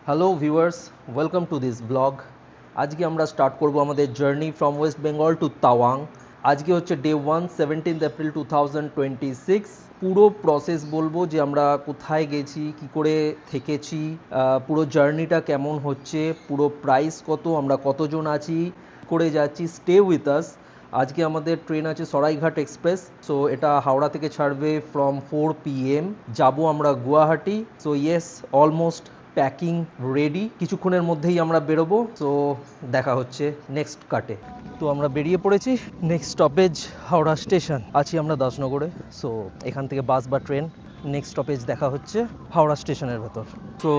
Hello viewers, welcome to this blog. আজকে আমরা start করব আমাদের journey from West Bengal to Tawang. আজকে হচ্ছে ডে 17 এপ্রিল 2026। পুরো প্রসেস বলবো যে আমরা কোথায় গেছি, কি করে থেকেছি, পুরো জার্নিটা কেমন হচ্ছে, পুরো প্রাইস কত, আমরা কতজন আছি, করে যাচ্ছি, স্টে উইথ আস। আজকে আমাদের ট্রেন আছে সরাইঘাট এক্সপ্রেস। সো এটা হাওড়া থেকে ছাড়বে ফ্রম 4 PM। যাব আমরা Guwahati. So yes, almost packing ready, কিছুক্ষণের মধ্যেই আমরা বেরোবো। সো দেখা হচ্ছে নেক্সট কাটে। তো আমরা বেরিয়ে পড়েছি। Next stoppage Howrah station. আছি আমরা দাসনগরে। সো এখান থেকে বাস বা ট্রেন, নেক্সট স্টপেজ দেখা হচ্ছে হাওড়া স্টেশনের ভেতর। তো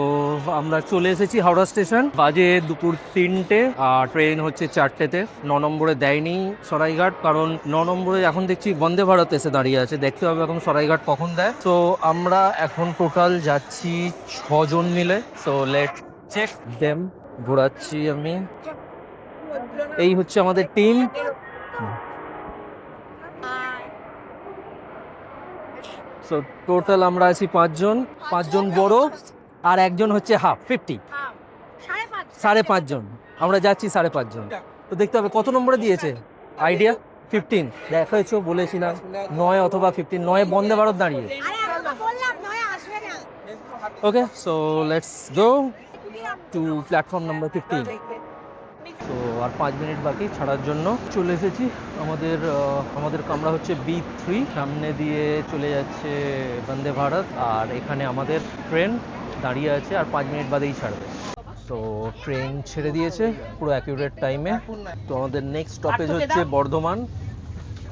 আমরা চলে এসেছি হাওড়া স্টেশন। বাজে দুপুর 3টে আর ট্রেন হচ্ছে 4টেতে। 9 নম্বরে দেয়নি সরাইঘাট, কারণ 9 নম্বরে এখন দেখছি বন্দে ভারত এসে দাঁড়িয়ে আছে। দেখতে হবে এখন সরাইঘাট কখন দেয়। তো আমরা এখন টোটাল যাচ্ছি 6 জন মিলে। So let check them. ঘোরাচ্ছি আমি। এই হচ্ছে আমাদের টিম। সো টোটাল আমরা আছি 5 জন। 5 জন বড় আর একজন হচ্ছে হাফ 50, 5.5 জন। আমরা যাচ্ছি 5.5 জন। তো দেখতে হবে কত নম্বরে দিয়েছে আইডিয়া। 15 দেখাইছো, বলেছিলাম 9 অথবা 15। 9 বন্দে ভারত দাঁড়িয়ে। Okay, so let's go to platform number 15। তো আর 5 মিনিট বাকি ছাড়ার জন্য চলে এসেছি। আমাদের কামরা হচ্ছে B3। সামনে দিয়ে চলে যাচ্ছে বন্দে ভারত আর এখানে আমাদের ট্রেন দাঁড়িয়ে আছে আর 5 মিনিট বাদেই ছাড়বে। তো ট্রেন ছেড়ে দিয়েছে পুরো অ্যাকিউরেট টাইমে। তো আমাদের নেক্সট স্টপেজ হচ্ছে বর্ধমান,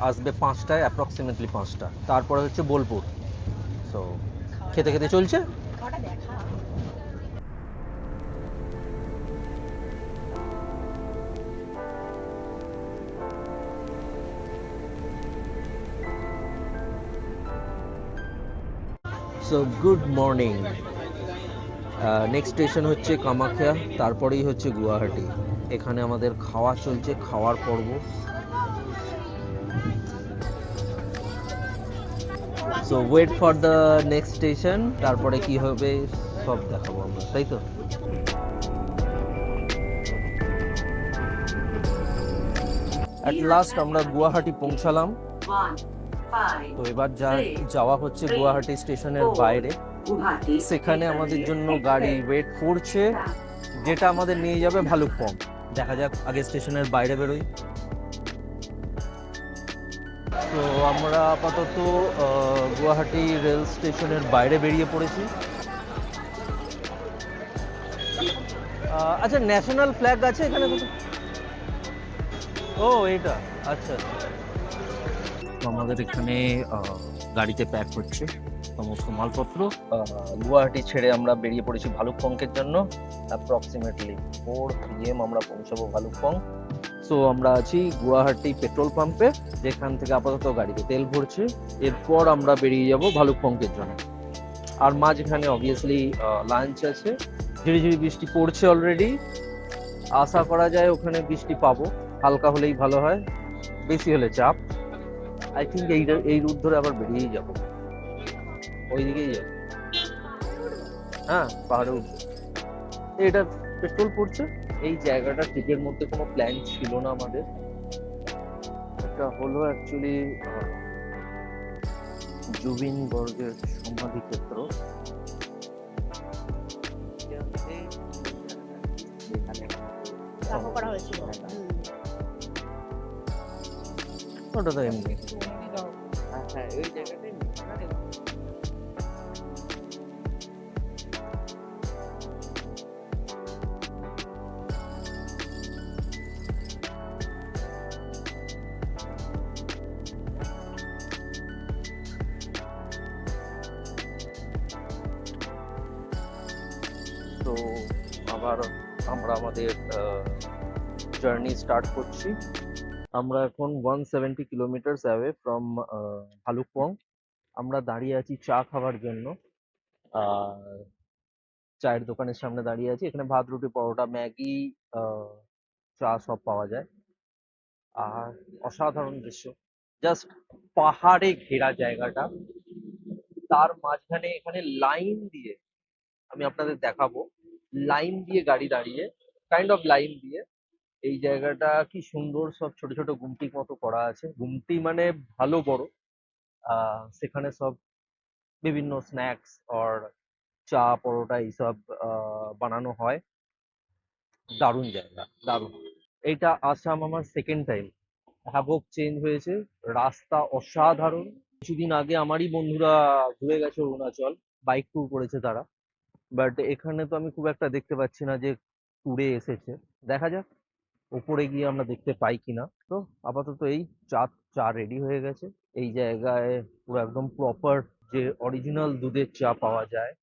আসবে 5টায়, অ্যাপ্রক্সিমেটলি 5টা। তারপরে হচ্ছে বোলপুর। সো খেতে খেতে চলছে। So good morning. Next station হচ্ছে কামাখ্যা, তারপরেই হচ্ছে গুয়াহাটি। এখানে আমাদের খাওয়া চলছে, খাওয়ার পর্ব। So wait for the next station, তারপরে কি হবে সব দেখাবো আমরা, তাই তো। অ্যাট লাস্ট আমরা গুয়াহাটি পৌঁছালাম। তো এবার যাওয়া হচ্ছে গুয়াহাটি স্টেশনের বাইরে। সেখানে আমাদের জন্য গাড়ি ওয়েট করছে, যেটা আমাদের নিয়ে যাবে ভালুকপং। দেখা যাক, আগে স্টেশনের বাইরে বেরোই। তো আমরা আপাতত গুয়াহাটি রেল স্টেশনের বাইরে বেরিয়ে পড়েছি। আচ্ছা, ন্যাশনাল ফ্ল্যাগ আছে এখানে কোথাও? ও এইটা, আচ্ছা। আমাদের এখানে গাড়িতে প্যাক হচ্ছে সমস্ত মালপত্র। গুয়াহাটি ছেড়ে আমরা বেরিয়ে পড়েছি ভালুকপংয়ের জন্য। অ্যাপ্রক্সিমেটলি 4 PM আমরা পৌঁছাবো ভালুকপং। সো আমরা আছি গুয়াহাটি পেট্রোল পাম্পে, যেখান থেকে আপাতত গাড়িতে তেল ভরছি। এরপর আমরা বেরিয়ে যাব ভালুকপংয়ের জন্য। আর মাঝখানে অবভিয়াসলি লাঞ্চ আছে। ঝিরিঝিরি বৃষ্টি পড়ছে অলরেডি। আশা করা যায় ওখানে বৃষ্টি পাবো, হালকা হলেই ভালো হয়, বেশি হলে চাপ। আই থিঙ্ক এই রুট ধরে আবার বেরিয়েই যাবো, ওইদিকেই যাবো। হ্যাঁ, পাহাড়ে উঠবো। এটা পেট্রোল পড়ছে। এই জায়গাটা ট্রিপের মধ্যে কোনো প্ল্যান ছিল না আমাদের। এটা হলো অ্যাকচুয়ালি জুবিন গর্গের সমাধি ক্ষেত্র। ওটা তো এমনি। হ্যাঁ, ওই জায়গাটাই। তো আবার আমরা আমাদের জার্নি স্টার্ট করছি। আমরা এখন 170 কিলোমিটার অ্যাওয়ে ফ্রম ভালুকপং। আমরা দাঁড়িয়ে আছি চা খাওয়ার জন্য। আর চায়ের দোকানের সামনে দাঁড়িয়ে আছি। এখানে ভাত, রুটি, পরোটা, ম্যাগি, চা সব পাওয়া যায়। আর অসাধারণ দৃশ্য, জাস্ট পাহাড়ে ঘেরা জায়গাটা। তার মাঝখানে এখানে লাইন দিয়ে আমি আপনাদের দেখাবো। লাইন দিয়ে গাড়ি দাঁড়িয়ে, কাইন্ড অফ লাইন দিয়ে। এই জায়গাটা কি সুন্দর, সব ছোট ছোট গুমটির মতো করা আছে, গুমটি মানে ভালো বড়। সেখানে সব বিভিন্ন স্ন্যাক্স আর চা পরোটা এইসব বানানো হয়। দারুণ জায়গা, দারুণ। এইটা আসাম আমার সেকেন্ড টাইম। হ্যাভক চেঞ্জ হয়েছে, রাস্তা অসাধারণ। কিছুদিন আগে আমারই বন্ধুরা ঘুরে গেছে অরুণাচল, বাইক ট্যুর করেছে তারা। বাট এখানে তো আমি খুব একটা দেখতে পাচ্ছি না যে ট্যুরে এসেছে। দেখা যাক উপরে গিয়ে আমরা দেখতে পাই কিনা। তো আপাতত এই চা, চা রেডি হয়ে গেছে। এই জায়গায় পুরো একদম প্রপার যে অরিজিনাল দুধের চা পাওয়া যায়।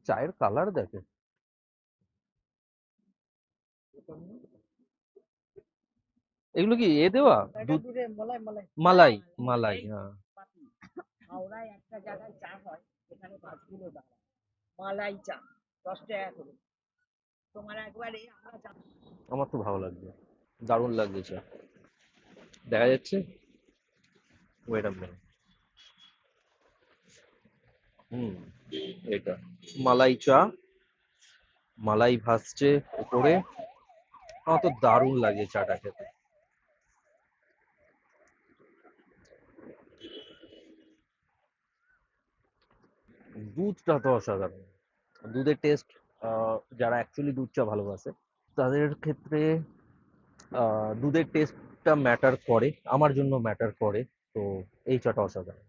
চায়ের কালার দেখে। এগুলো কি এ দেওয়া দুধ? মালাই, মালাই, হ্যাঁ। হাওড়ায় একটা জায়গায় চা হয়, সেখানে বাসগুলো দাঁড়ায়, মালাই চা, 10 টাকা করে। তোমার একবারে আমরা চা। আমার তো ভালো লাগছে, দারুণ লাগছে চা। দেখা যাচ্ছে, ওয়েট আ মিনিট। হুম, এটা মালাই চা, মালাই ভাসছে উপরে। আমার তো দারুণ লাগে চাটা খেতে। দুধটা তো অসাধারণ। দুধের টেস্ট, যারা অ্যাকচুয়ালি দুধ চা ভালোবাসে তাদের ক্ষেত্রে দুধের টেস্টটা ম্যাটার করে, আমার জন্য ম্যাটার করে। তো এই চাটা অসাধারণ,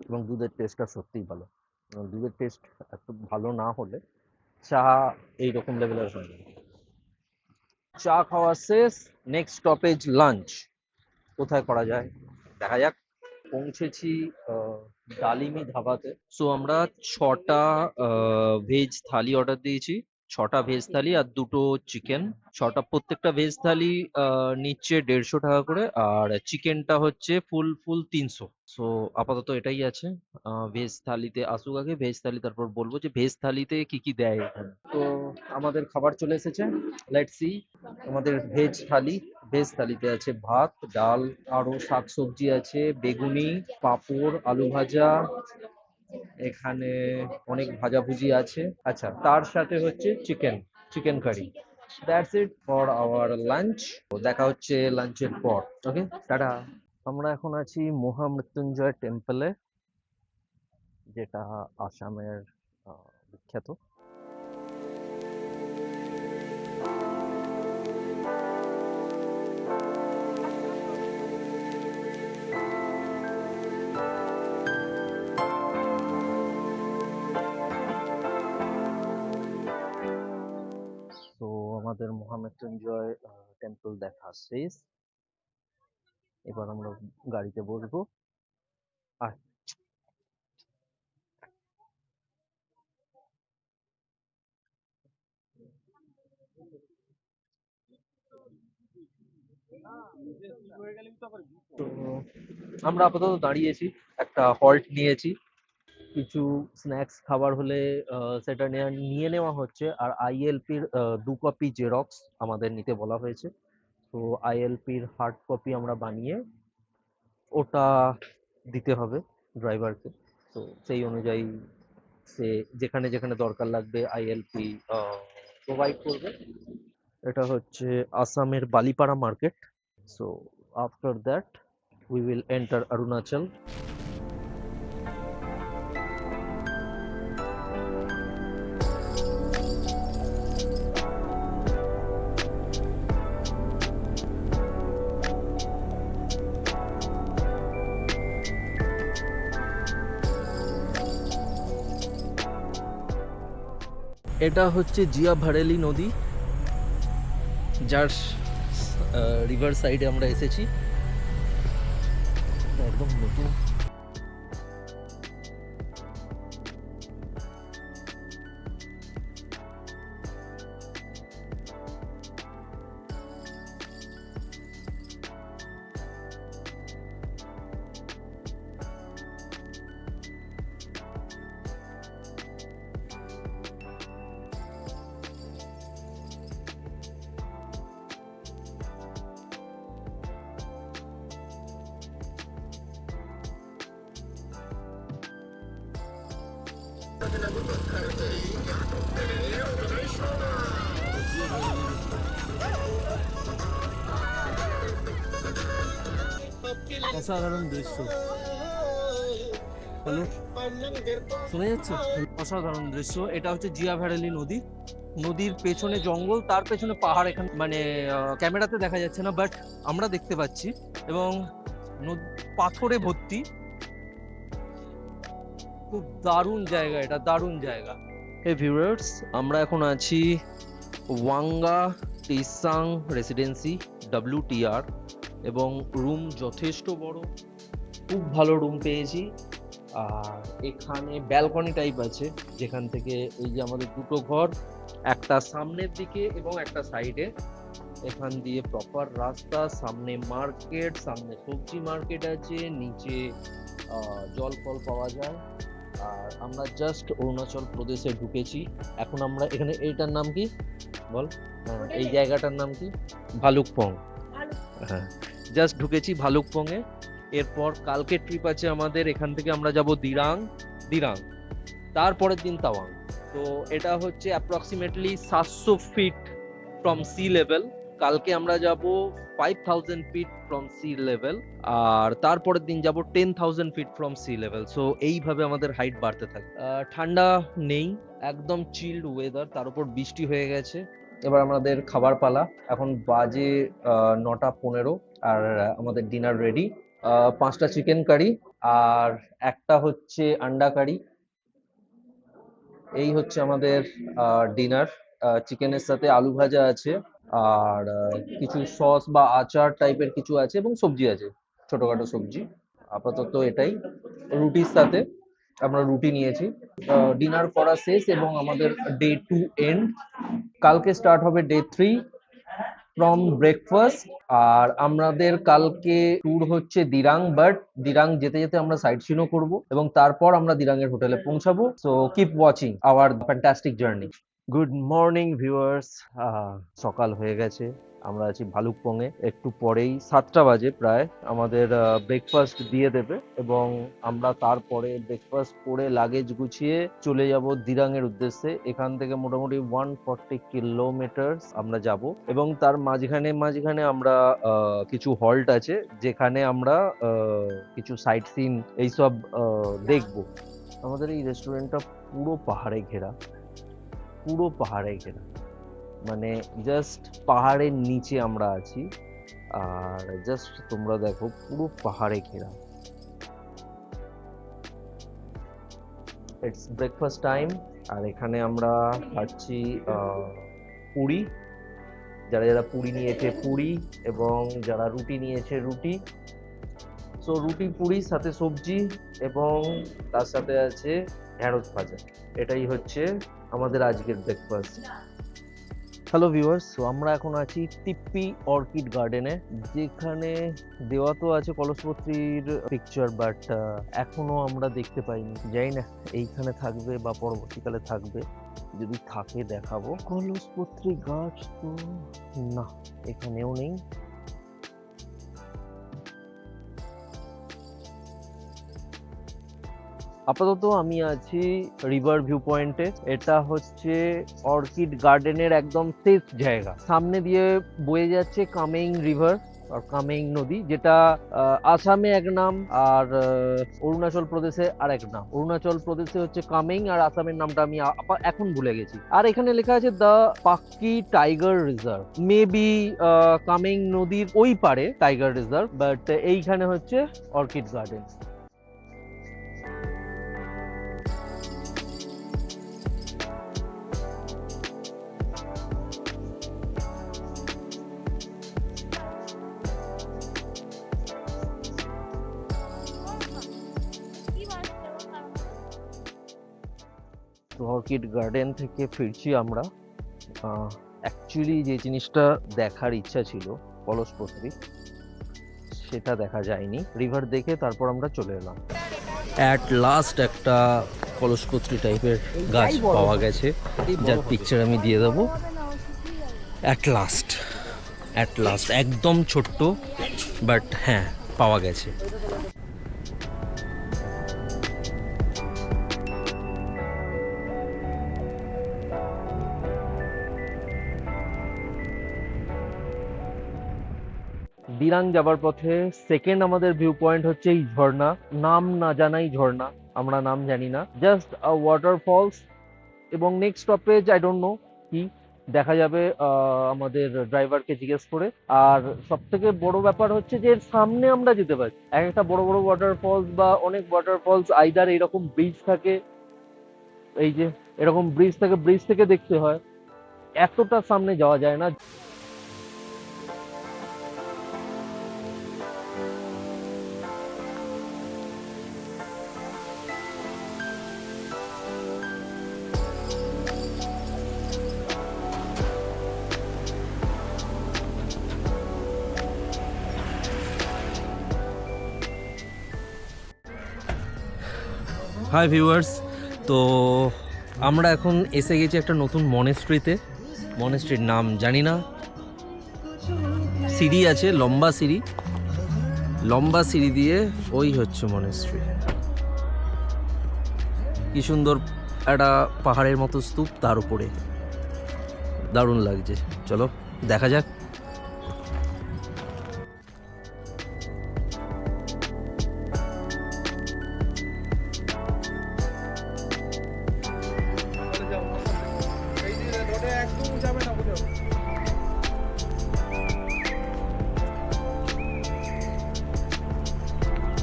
এবং দুধের টেস্টটা সত্যিই ভালো। দুধের টেস্ট এত ভালো না হলে চা এইরকম লেভেলের হয় না। চা খাওয়া শেষ, নেক্সট স্টপেজ লাঞ্চ। কোথায় করা যায় দেখা যাক। পৌঁছেছি ডালিমি ধাবাতে। সো আমরা 6টা ভেজ থালি অর্ডার দিয়েছি। 6টা ভেজ থালি আর 2টো চিকেন। প্রত্যেকটা ভেজ থালি নিচ্ছে 150 টাকা করে, আর চিকেনটা হচ্ছে ফুল ফুল 300। সো আপাতত এটাই আছে। ভেজ থালিতে আসুক আগে, ভেজ থালি তারপর বলবো যে ভেজ থালিতে কি কি দেয় এখানে। তো আমাদের খাবার চলে এসেছে, লেটস সি। আমাদের ভেজ থালি, ভেজ থালিতে আছে ভাত, ডাল, আরো শাকসবজি আছে, বেগুনি, পাঁপড়, আলু ভাজা, এখানে অনেক ভাজাভুজি আছে। আচ্ছা, তার সাথে হচ্ছে chicken, chicken curry. That's it for our lunch. দেখা হচ্ছে লাঞ্চের পর। Okay, tata. আমরা এখন আছি মহামৃত্যুঞ্জয় টেম্পলে, যেটা আসামের বিখ্যাত। তো আমাদের মহামৃত্যুঞ্জয় টেম্পল দেখা শেষ। এবার আমরা গাড়িতে বসবো। আর তো আমরা আপাতত দাঁড়িয়েছি, একটা হল্ট নিয়েছি। কিছু স্ন্যাক্স খাবার হলে সেটা নিয়ে নেওয়া হচ্ছে। আর আইএলপির 2 কপি জেরক্স আমাদের নিতে বলা হয়েছে। তো আইএলপির হার্ড কপি আমরা বানিয়ে ওটা দিতে হবে ড্রাইভারকে। তো সেই অনুযায়ী সে যেখানে যেখানে দরকার লাগবে আইএলপি প্রোভাইড করবে। এটা হচ্ছে আসামের Balipara market. So after that we will enter Arunachal. এটা হচ্ছে জিয়া ভারেলি নদী, যার রিভার সাইডে আমরা এসেছি। একদম নতুন। অসাধারণ দৃশ্য। হ্যালো, শোনা যাচ্ছে? অসাধারণ দৃশ্য। এটা হচ্ছে জিয়া ভ্যারালি নদী। নদীর পেছনে জঙ্গল, তার পেছনে পাহাড়। এখানে মানে ক্যামেরাতে দেখা যাচ্ছে না, বাট আমরা দেখতে পাচ্ছি। এবং পাথরে ভর্তি। খুব দারুণ জায়গা, এটা দারুণ জায়গা। হে ভিউয়ার্স, আমরা এখন আছি ওয়াঙ্গা টিসাং রেসিডেন্সি WTR, এবং রুম যথেষ্ট বড়, খুব ভালো রুম পেয়েছি। আর এখানে ব্যালকনি টাইপ আছে, যেখান থেকে এই যে আমাদের দুটো ঘর, একটা সামনের দিকে এবং একটা সাইডে। এখান দিয়ে প্রপার রাস্তা, সামনে মার্কেট, সামনে সবজি মার্কেট আছে, নিচে জল ফল পাওয়া যায়। আর আমরা জাস্ট অরুণাচল প্রদেশে ঢুকেছি। এখন আমরা এখানে, এইটার নাম কি বল? হ্যাঁ, এই জায়গাটার নাম কি? ভালুকপং। হ্যাঁ, জাস্ট ঢুকেছি ভালুকপং এ। এরপর কালকে ট্রিপ আছে আমাদের, এখান থেকে আমরা যাব দিরাং। তারপরের দিন তাওয়াং। তো এটা হচ্ছে approximately 700 feet from sea level. কালকে আমরা যাব 5000 ফিট ফ্রম সি লেভেল, আর তারপরের দিন যাব 10,000 feet from sea level. So এইভাবে আমাদের হাইট বাড়তে থাকে। ঠান্ডা নেই, একদম চিল্ড ওয়েদার, তার উপর বৃষ্টি হয়ে গেছে। এবার আমাদের খাবার পালা। এখন বাজে 9টা 15, আর আমাদের ডিনার রেডি। 5টা চিকেন কারি আর একটা হচ্ছে আন্ডা কারি। এই হচ্ছে আমাদের ডিনার। চিকেনের সাথে আলু ভাজা আছে, আর কিছু সস বা আচার টাইপের কিছু আছে, এবং সবজি আছে, ছোটখাটো সবজি। আপাতত এটাই। রুটির সাথে আমরা রুটি নিয়েছি। ডিনার করা শেষ, এবং আমাদের ডে 2 এন্ড। কালকে স্টার্ট হবে ডে 3 ফ্রম ব্রেকফাস্ট। আর আমাদের কালকে ট্যুর হচ্ছে দিরাং, বাট দিরাং যেতে যেতে আমরা সাইট সিনও করবো, এবং তারপর আমরা দিরাং এর হোটেলে পৌঁছাবো। So keep watching hour fantastic journey. Good morning viewers, সকাল হয়ে গেছে। আমরা আছি ভালুকপং এ। একটু পরেই 7টা বাজে প্রায়, আমাদের ব্রেকফাস্ট দিয়ে দেবে, এবং আমরা তারপরে ব্রেকফাস্ট করে লাগেজ গুছিয়ে চলে যাব দিরাং এর উদ্দেশ্যে। এখান থেকে মোটামুটি 140 কিলোমিটার আমরা যাব, এবং তার মাঝখানে আমরা কিছু হল্ট আছে, যেখানে আমরা কিছু সাইট সিন এইসব দেখব। আমাদের এই রেস্টুরেন্টটা পুরো পাহাড়ে ঘেরা, মানে জাস্ট পাহাড়ের নিচে আমরা আছি। আর জাস্ট তোমরা দেখো, পুরো পাহাড়ে ঘেরা। ইটস ব্রেকফাস্ট টাইম, আর এখানে আমরা খাচ্ছি পুরি। যারা যারা পুরি নিয়েছে পুরি, এবং যারা রুটি নিয়েছে রুটি। সো রুটি পুরির সাথে সবজি, এবং তার সাথে আছে ঢেঁড়স ভাজা। এটাই হচ্ছে আমাদের আজকের ব্রেকফাস্ট। হ্যালো ভিউয়ার্স, তো আমরা এখন আছি টিপ্পি অর্কিড গার্ডেনে, যেখানে দেওয়া তো আছে কলসপত্রীর পিকচার, বাট এখনো আমরা দেখতে পাইনি। জানি না এইখানে থাকবে বা পরবর্তীকালে থাকবে, যদি থাকে দেখাবো। কলসপত্রী গাছ তো না, এখানেও নেই। আপাতত আমি আছি রিভার ভিউ পয়েন্টে। এটা হচ্ছে অর্কিড গার্ডেনের একদম শেষ জায়গা। সামনে দিয়ে বয়ে যাচ্ছে কামেং রিভার আর কামেং নদী, যেটা আসামে এক নাম, আর অরুণাচল প্রদেশে আর এক নাম। অরুণাচল প্রদেশে হচ্ছে কামেং, আর আসামের নামটা আমি এখন ভুলে গেছি। আর এখানে লেখা আছে the pakki tiger reserve. Maybe Kameng নদীর ওই পারে টাইগার রিজার্ভ, বাট এইখানে হচ্ছে অর্কিড গার্ডেন। অর্কিড গার্ডেন থেকে ফিরছি আমরা। অ্যাকচুয়ালি যে জিনিসটা দেখার ইচ্ছা ছিল কলসপত্রী, সেটা দেখা যায়নি। রিভার দেখে তারপর আমরা চলে এলাম। অ্যাট লাস্ট একটা কলসপত্রী টাইপের গাছ পাওয়া গেছে, যার পিকচার আমি দিয়ে দেবো। অ্যাট লাস্ট একদম ছোট্ট, বাট হ্যাঁ, পাওয়া গেছে। দিরাং যাবার পথে সেকেন্ড আমাদের ভিউ পয়েন্ট হচ্ছে এই ঝর্ণা, নাম না জানাই ঝর্ণা, আমরা নাম জানি না, জাস্ট ওয়াটারফলস। এবং next stoppage I don't know কি, দেখা যাবে আমাদের ড্রাইভারকে জিজ্ঞেস করে। আর সব থেকে বড় ব্যাপার হচ্ছে যে এর সামনে আমরা যেতে পারি, এক একটা বড় বড় ওয়াটারফলস বা অনেক ওয়াটারফলস আইদার এরকম ব্রিজ থাকে, এই যে এরকম ব্রিজ থেকে দেখতে হয়, এতটা সামনে যাওয়া যায় না। হাই ভিউয়ার্স, তো আমরা এখন এসে গেছি একটা নতুন মনেস্ট্রিতে। মনেস্ট্রির নাম জানি না, সিঁড়ি আছে, লম্বা সিঁড়ি দিয়ে ওই হচ্ছে মনেস্ট্রি। কি সুন্দর একটা পাহাড়ের মতো স্তূপ, তার উপরে দারুণ লাগছে। চলো দেখা যাক।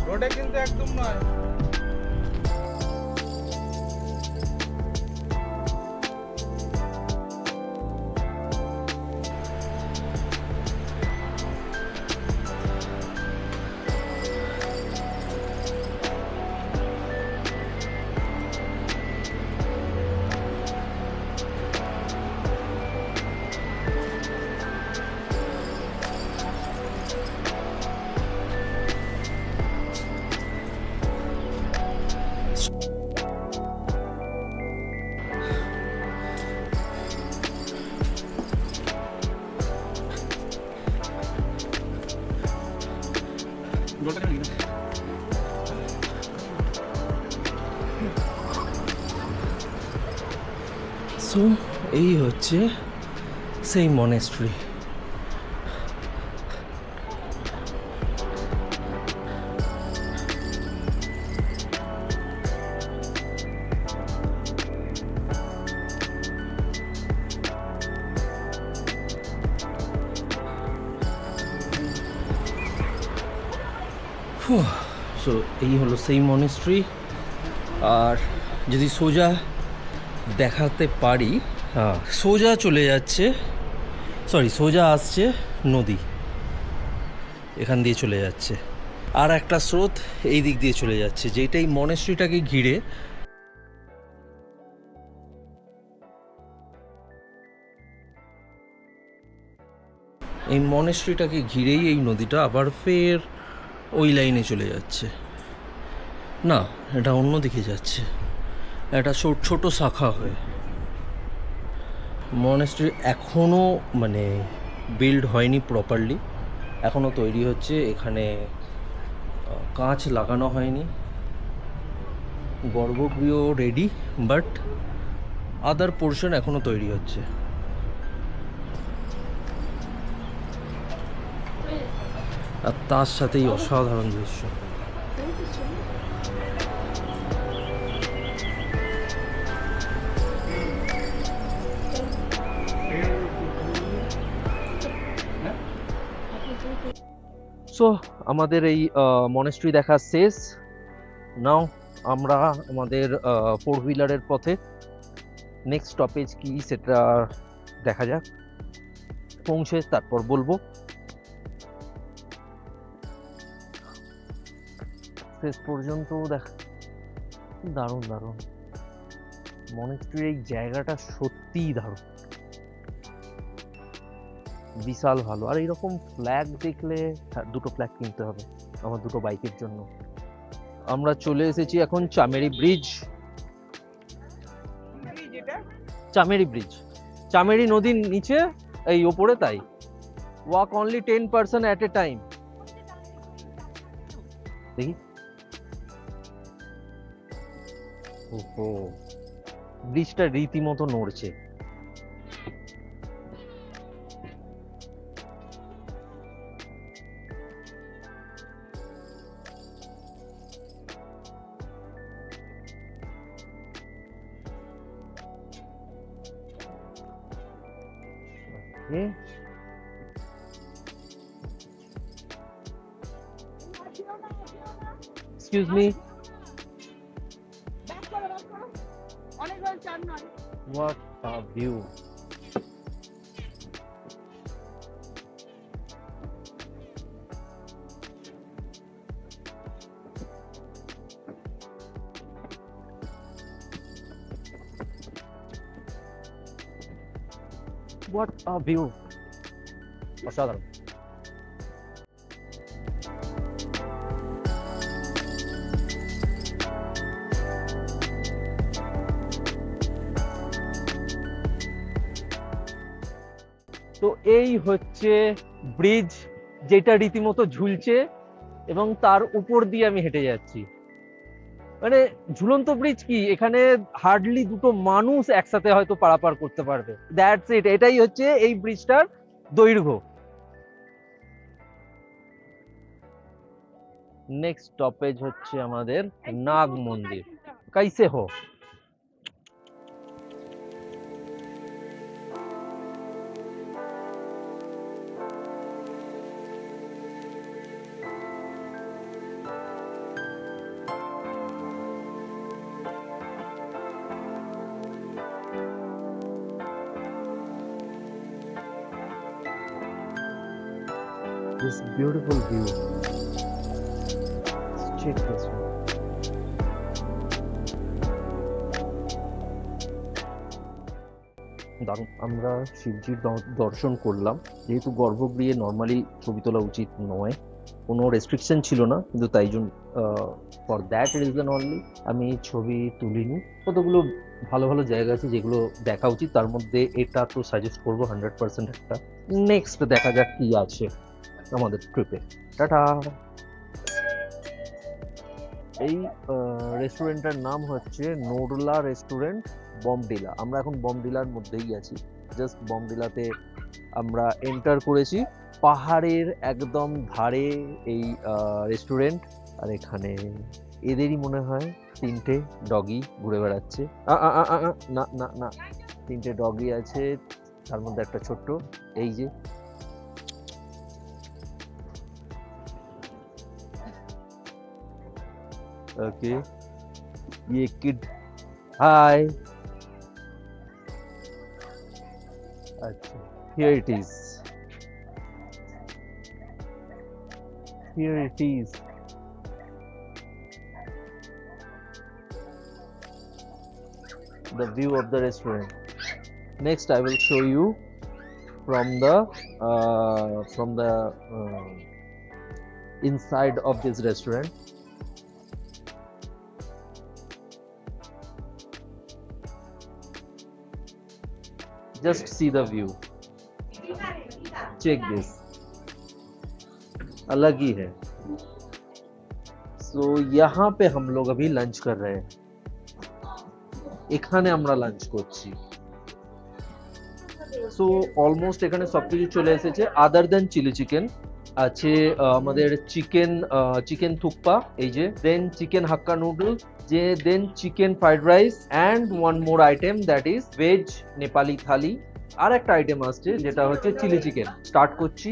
রোডে কিন্তু একদম নয়। সো এই হচ্ছে সেই মনেস্ট্রি। সো এই হলো সেই মনেস্ট্রি। আর যদি সোজা দেখাতে পারি, হ্যাঁ, সোজা চলে যাচ্ছে, সোজা আসছে নদী, এখান দিয়ে চলে যাচ্ছে। আর একটা স্রোত এই দিক দিয়ে চলে যাচ্ছে, যেটা এই মনেস্ট্রিটাকে ঘিরে। এই মনেস্ট্রিটাকে ঘিরেই এই নদীটা আবার ফের ওই লাইনে চলে যাচ্ছে। না, এটা অন্য দিকে যাচ্ছে, একটা ছোট শাখা হয়ে। মনেস্ট্রি এখনও মানে বিল্ড হয়নি প্রপারলি, এখনও তৈরি হচ্ছে। এখানে কাঁচ লাগানো হয়নি। গর্ভগৃহ রেডি, বাট আদার পোর্শন এখনও তৈরি হচ্ছে। আর তার সাথেই অসাধারণ দৃশ্য। সো আমাদের এই মনেস্ট্রি দেখা শেষ। নাও আমরা আমাদের 4 হুইলারের পথে। নেক্সট স্টপেজ কি সেটা দেখা যাক, পৌঁছে তারপর বলবো। শেষ পর্যন্ত দারুণ দারুণ মনেস্ট্রির এই জায়গাটা সত্যিই দারুণ, বিশাল ভালো। আর এইরকম ফ্ল্যাগ দেখলে দুটো ফ্ল্যাগ কিনতে হবে আমার দুটো বাইকের জন্য। আমরা চলে এসেছি এখন চামেরি ব্রিজ। চামেরি নদীর নিচে, এই ওপরে, তাই walk only 10% at a time. দেখি, ওহো, ব্রিজটা রীতিমতো নড়ছে। Okay. Excuse me. ব্যাক করো ব্যাক করো অনেক হয়ে চার নয় What a view. What a view. অসাধারণ। তো এই হচ্ছে ব্রিজ, যেটা রীতিমতো ঝুলছে এবং তার উপর দিয়ে আমি হেঁটে যাচ্ছি। মানে ঝুলন্ত ব্রিজ কি, এখানে হার্ডলি দুটো মানুষ একসাথে হয়তো পারাপার করতে পারবে। দ্যাটস ইট, এটাই হচ্ছে এই ব্রিজটার দৈর্ঘ্য। নেক্সট স্টপেজ হচ্ছে আমাদের নাগ মন্দির। কাইসে হো? This beautiful view. Let's check this one. দারুণ। আমরা শিবজির দর্শন করলাম। যেহেতু গর্ভগৃহে নর্মালি ছবি তোলা উচিত নয়, কোনো রেস্ট্রিকশন ছিল না, কিন্তু তাই জন্য ফর দ্যাট রিজন অনলি আমি ছবি তুলিনি। কতগুলো ভালো ভালো জায়গা আছে যেগুলো দেখা উচিত, তার মধ্যে এটা তো সাজেস্ট করবো 100% একটা। নেক্সট দেখা যাক কি আছে আমাদের ট্রিপে। টাটা। এই রেস্টুরেন্টের নাম হচ্ছে নোরলা রেস্টুরেন্ট, বমডিলা। আমরা এখন বমডিলার মধ্যেই আছি, জাস্ট বমডিলাতে আমরা এন্টার করেছি। পাহাড়ের একদম ধারে এই রেস্টুরেন্ট, আর এখানে এদেরই মনে হয় 3টে ডগি ঘুরে বেড়াচ্ছে। না না না, 3টে ডগি আছে, তার মধ্যে একটা ছোট্ট, এই যে। ओके, ये किड, हाय। अच्छा, here it is, here it is. The view of the restaurant. Next I will show you from the inside of this restaurant. Just see the view. Check this. अलग ही है। So यहाँ पे हम लोग अभी lunch कर रहे हैं। এখানে আমরা লাঞ্চ করছি। সো অলমোস্ট এখানে সবকিছু চলে এসেছে, আদার দেন চিলি চিকেন আছে, আমাদের চিকেন থুকপা, এই যে, দেন চিকেন হাক্কা নুডল, যে then chicken fried rice, and one more item that is veg Nepali thali. আর একটা আইটেম আসছে যেটা হচ্ছে চিলি চিকেন। স্টার্ট করছি।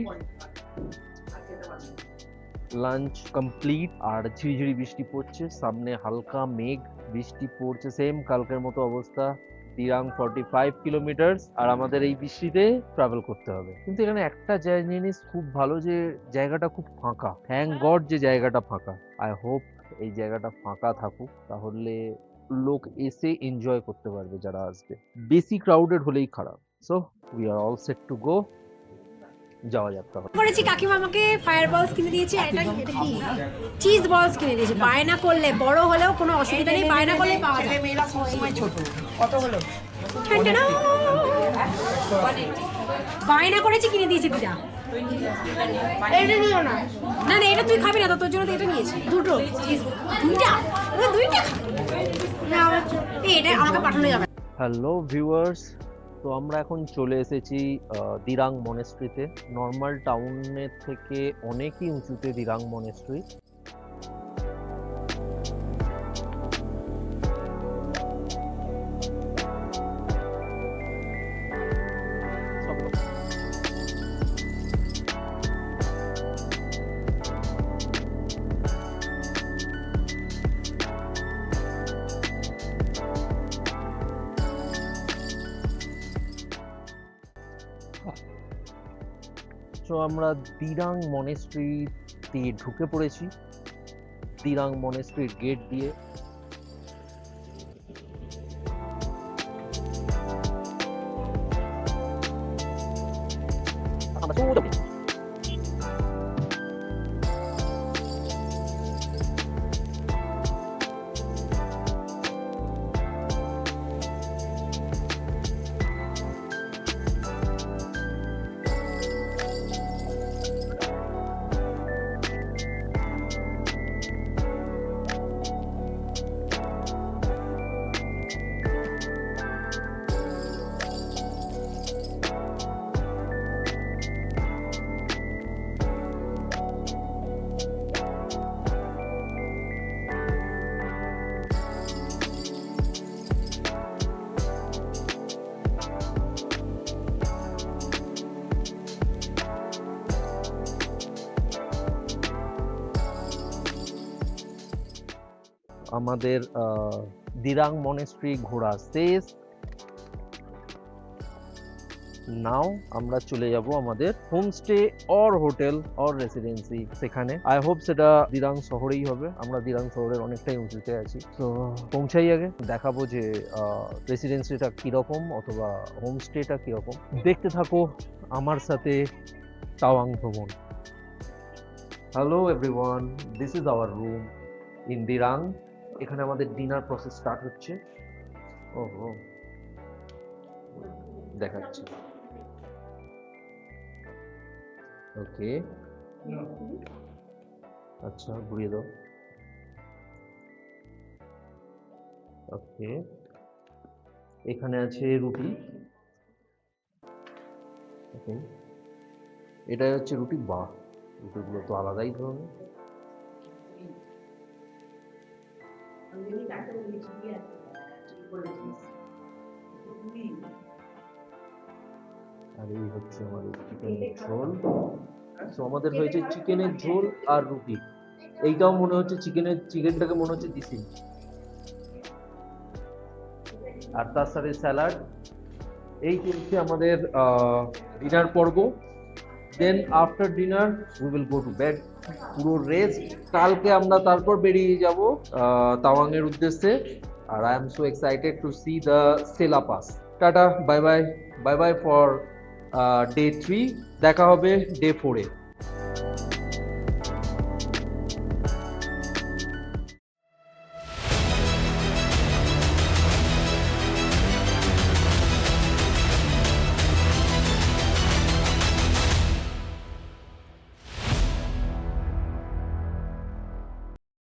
লাঞ্চ কমপ্লিট, আর ঝিরিঝিরি বৃষ্টি পড়ছে, সামনে হালকা মেঘ, বৃষ্টি পড়ছে, সেম কালকের মতো অবস্থা। দিরাং 45 কিলোমিটার, আর আমাদের এই বৃষ্টিতে ট্রাভেল করতে হবে। কিন্তু এখানে একটা জিনিস খুব ভালো, যে জায়গাটা খুব ফাঁকা। থ্যাংক গড যে জায়গাটা ফাঁকা। আই হোপ এই জায়গাটা ফাঁকা থাকুক, তাহলে লোক এসে এনজয় করতে পারবে যারা আসবে। বেশি ক্রাউডেড হলেই খারাপ। So we are all set to go. যাওয়া যাক তাহলে। করেছি, কাকিমা আমাকে ফায়ার বলস কিনে দিয়েছে, এটা কি চিজ বলস কিনে দিয়েছে। বায়না করলে বড় হলেও কোনো অসুবিধা নেই, বায়না করলে পাওয়া যায়। মেয়েরা সবসময় ছোট। কত হলো? বায়না করেছি, কিনে দিয়েছে দিদা। এটা নিও না, না না, এটা তুই খাবি না তো, তোর জন্য তো এটা নিয়েছি। দুটো দুইটা এটা আমাকে পাঠানো যাবে। হ্যালো ভিউয়ার্স, তো আমরা এখন চলে এসেছি দিরাং মনেস্ট্রিতে। নর্মাল টাউনের থেকে অনেকই উঁচুতে দিরাং মনেস্ট্রি। সো আমরা দিরাং মনেস্ট্রিতে ঢুকে পড়েছি, দিরাং মনেস্ট্রির গেট দিয়ে। আমরা সোজা উঠি। আমাদের দিরাং মনেস্ট্রি ঘোরা শেষ। নাও আমরা চলে যাব আমাদের homestay or hotel or residency, সেখানে আই হোপ সেটা দিরাং শহরেই হবে। আমরা দিরাং শহরের অনেকটাই উঁচুতে আছি, তো পৌঁছাই আগে দেখাবো যে রেসিডেন্সিটা কিরকম অথবা হোমস্টেটা কিরকম। দেখতে থাকো আমার সাথে তাওয়াং ভ্রমণ। Hello everyone, this is our room in Dirang. এখানে আমাদের ডিনার প্রসেস স্টার্ট হচ্ছে। ওহো, দেখাচ্ছি। ওকে, আচ্ছা ঘুরিয়ে দাও। ওকে, এখানে আছে রুটি। ওকে, এটাই হচ্ছে রুটি। বাহ, রুটিগুলো তো আলাদাই ধরনের। আর এই হচ্ছে আমাদের চিকেনের ঝোল। তো আমাদের হয়েছে চিকেনের ঝোল আর রুটি। এইটাও মনে হচ্ছে চিকেনটাকে মনে হচ্ছে দিছি। আর তার সাথে স্যালাড। এই চলছে আমাদের ডিনার পর্ব। Then after dinner we will go to bed, পুরো রেস্ট। কালকে আমরা তারপর বেরিয়ে যাব তাওয়াং এর উদ্দেশ্যে। আর I am so excited to see the Sela pass. Tata, bye bye, bye bye for day 3। দেখা হবে ডে 4 এ।